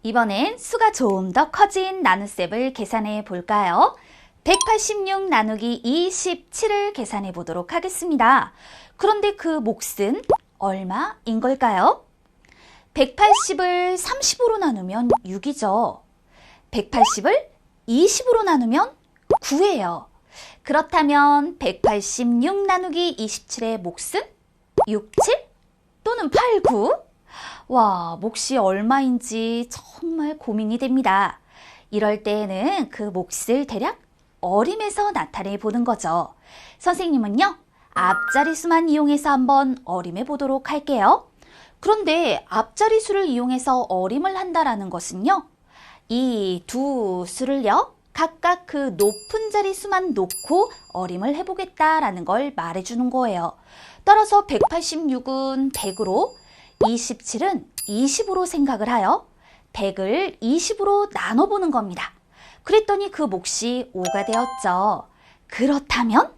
이번엔 수가 좀 더 커진 나눗셈을 계산해 볼까요? 186 나누기 27을 계산해 보도록 하겠습니다. 그런데 그 몫은 얼마인 걸까요? 180을 30으로 나누면 6이죠. 180을 20으로 나누면 9예요. 그렇다면 186 나누기 27의 몫은 6, 7 또는 8, 9? 와, 몫이 얼마인지 정말 고민이 됩니다. 이럴 때에는 그 몫을 대략 어림에서 나타내 보는 거죠. 선생님은요, 앞자리 수만 이용해서 한번 어림해 보도록 할게요. 그런데 앞자리 수를 이용해서 어림을 한다라는 것은요, 이 두 수를요, 각각 그 높은 자리 수만 놓고 어림을 해보겠다라는 걸 말해주는 거예요. 따라서 186은 100으로, 27은 20으로 생각을 하여 100을 20으로 나눠보는 겁니다. 그랬더니 그 몫이 5가 되었죠. 그렇다면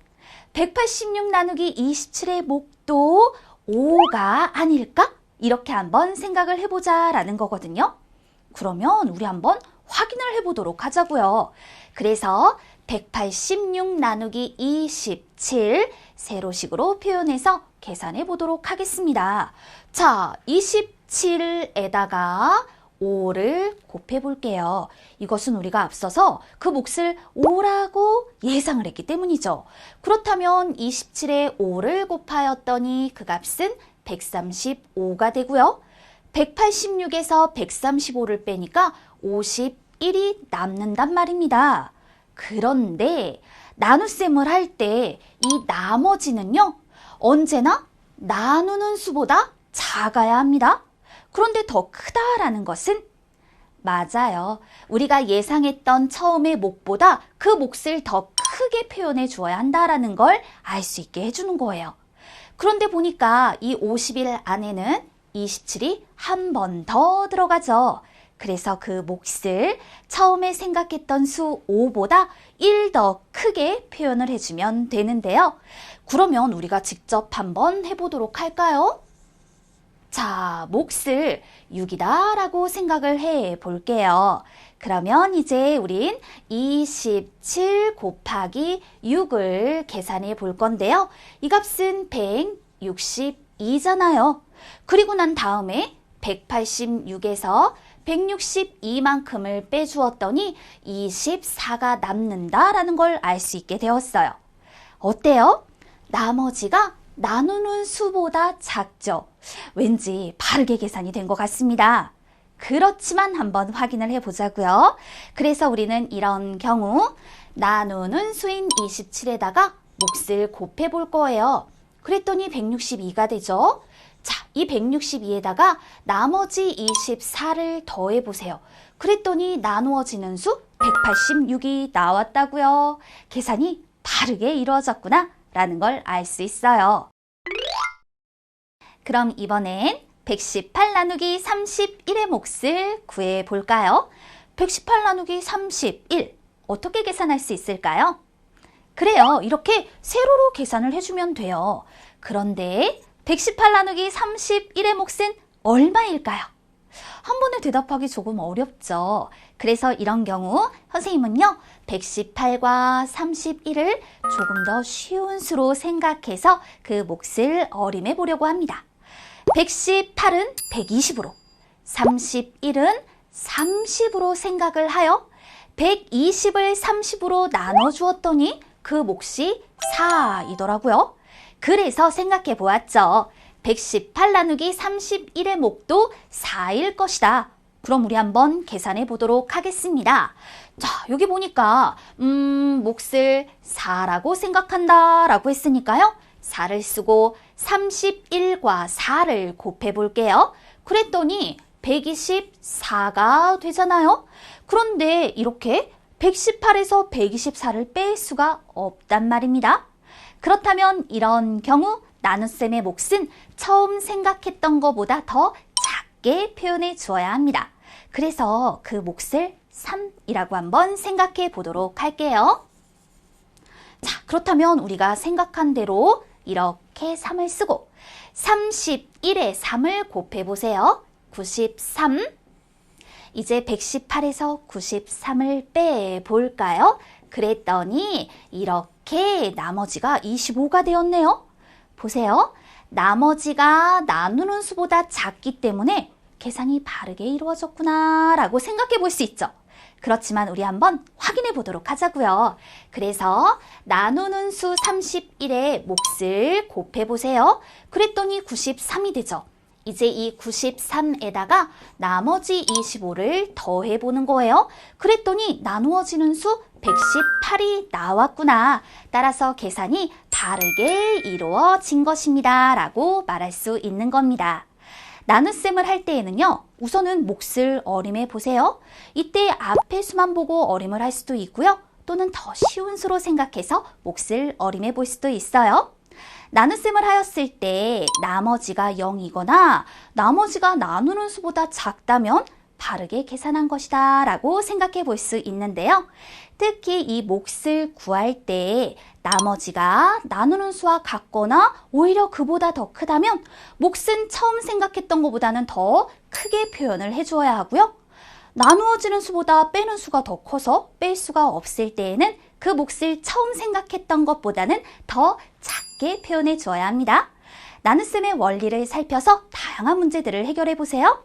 186 나누기 27의 몫도 5가 아닐까? 이렇게 한번 생각을 해보자 라는 거거든요. 그러면 우리 한번 확인을 해보도록 하자고요. 그래서 186 나누기 27 세로식으로 표현해서 계산해 보도록 하겠습니다. 자, 27에다가 5를 곱해 볼게요. 이것은 우리가 앞서서 그 몫을 5라고 예상을 했기 때문이죠. 그렇다면 27에 5를 곱하였더니 그 값은 135가 되고요. 186에서 135를 빼니까 51이 남는단 말입니다. 그런데 나눗셈을 할 때 이 나머지는요, 언제나 나누는 수보다 작아야 합니다. 그런데 더 크다라는 것은 맞아요. 우리가 예상했던 처음의 몫보다 그 몫을 더 크게 표현해 주어야 한다라는 걸 알 수 있게 해주는 거예요. 그런데 보니까 이 51 안에는 27이 한 번 더 들어가죠. 그래서 그 몫을 처음에 생각했던 수 5보다 1 더 크게 표현을 해주면 되는데요. 그러면 우리가 직접 한번 해보도록 할까요? 자, 몫을 6이다 라고 생각을 해 볼게요. 그러면 이제 우린 27 곱하기 6을 계산해 볼 건데요. 이 값은 162잖아요. 그리고 난 다음에 186에서 162만큼을 빼주었더니 24가 남는다라는 걸 알 수 있게 되었어요. 어때요? 나머지가 나누는 수보다 작죠? 왠지 바르게 계산이 된 것 같습니다. 그렇지만 한번 확인을 해보자고요. 그래서 우리는 이런 경우 나누는 수인 27에다가 몫을 곱해 볼 거예요. 그랬더니 162가 되죠? 자, 이 162에다가 나머지 24를 더해 보세요. 그랬더니 나누어지는 수 186이 나왔다고요. 계산이 바르게 이루어졌구나 라는 걸 알 수 있어요. 그럼 이번엔 118 나누기 31의 몫을 구해 볼까요? 118 나누기 31 어떻게 계산할 수 있을까요? 그래요. 이렇게 세로로 계산을 해주면 돼요. 그런데 118 나누기 31의 몫은 얼마일까요? 한 번에 대답하기 조금 어렵죠. 그래서 이런 경우 선생님은요, 118과 31을 조금 더 쉬운 수로 생각해서 그 몫을 어림해 보려고 합니다. 118은 120으로, 31은 30으로 생각을 하여 120을 30으로 나눠주었더니 그 몫이 4이더라고요. 그래서 생각해 보았죠. 118 나누기 31의 몫도 4일 것이다. 그럼 우리 한번 계산해 보도록 하겠습니다. 자, 여기 보니까 몫을 4라고 생각한다 라고 했으니까요. 4를 쓰고 31과 4를 곱해 볼게요. 그랬더니 124가 되잖아요. 그런데 이렇게 118에서 124를 뺄 수가 없단 말입니다. 그렇다면 이런 경우 나눗셈의 몫은 처음 생각했던 것보다 더 작게 표현해 주어야 합니다. 그래서 그 몫을 3이라고 한번 생각해 보도록 할게요. 자, 그렇다면 우리가 생각한 대로 이렇게 3을 쓰고 31에 3을 곱해 보세요. 93. 이제 118에서 93을 빼볼까요? 그랬더니 이렇게 나머지가 25가 되었네요. 보세요. 나머지가 나누는 수보다 작기 때문에 계산이 바르게 이루어졌구나 라고 생각해 볼 수 있죠. 그렇지만 우리 한번 확인해 보도록 하자고요. 그래서 나누는 수 31의 몫을 곱해 보세요. 그랬더니 93이 되죠. 이제 이 93에다가 나머지 25를 더해 보는 거예요. 그랬더니 나누어지는 수 118이 나왔구나. 따라서 계산이 바르게 이루어진 것입니다. 라고 말할 수 있는 겁니다. 나눗셈을 할 때에는요, 우선은 몫을 어림해 보세요. 이때 앞의 수만 보고 어림을 할 수도 있고요. 또는 더 쉬운 수로 생각해서 몫을 어림해 볼 수도 있어요. 나눗셈을 하였을 때 나머지가 0이거나 나머지가 나누는 수보다 작다면 바르게 계산한 것이다 라고 생각해 볼 수 있는데요. 특히 이 몫을 구할 때 나머지가 나누는 수와 같거나 오히려 그보다 더 크다면 몫은 처음 생각했던 것보다는 더 크게 표현을 해주어야 하고요. 나누어지는 수보다 빼는 수가 더 커서 뺄 수가 없을 때에는 그 몫을 처음 생각했던 것보다는 더 작게 표현해 주어야 합니다. 나눗셈의 원리를 살펴서 다양한 문제들을 해결해 보세요.